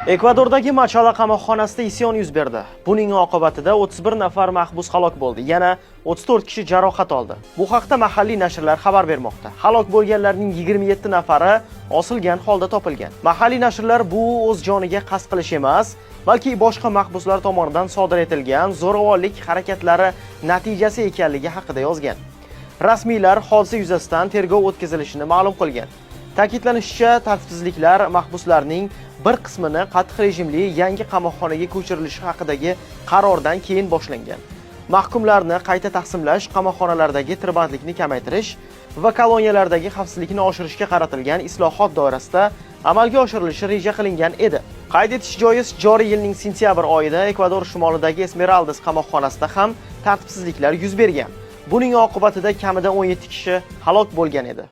Ekvadordagi Machala qamoqxonasida isyon yuz berdi. Buning oqibatida 31 nafar mahbus halok bo'ldi, yana 34 kishi jarohat oldi. Bu haqda mahalliy nashrlar xabar bermoqda. Halok bo'lganlarning 27 nafari osilgan holda topilgan. Mahalliy nashrlar bu o'z joniga qasd qilish emas, balki boshqa mahbuslar tomonidan sodir etilgan zo'ravonlik harakatlari natijasi ekanligi haqida yozgan. Rasmiylar hodisa yuzasidan tergov o'tkazilishini ma'lum qilgan. Ta'kidlanishicha, tartibsizliklar mahbuslarning bir qismini qattiq rejimli yangi qamoqxonaga ko'chirilishi haqidagi qarordan keyin boshlangan. Mahkumlarni qayta taqsimlash, qamoqxonalardagi tirbandlikni kamaytirish va koloniyalardagi xavfsizlikni oshirishga qaratilgan islohot doirasida amalga oshirilishi reja qilingan edi. Qayd etish joiz, joriy yilning sentyabr oyida Ekvador shimolidagi Esmeraldas qamoqxonasida ham tartibsizliklar yuz bergan. Buning oqibatida kamida 17 kishi halok bo'lgan edi.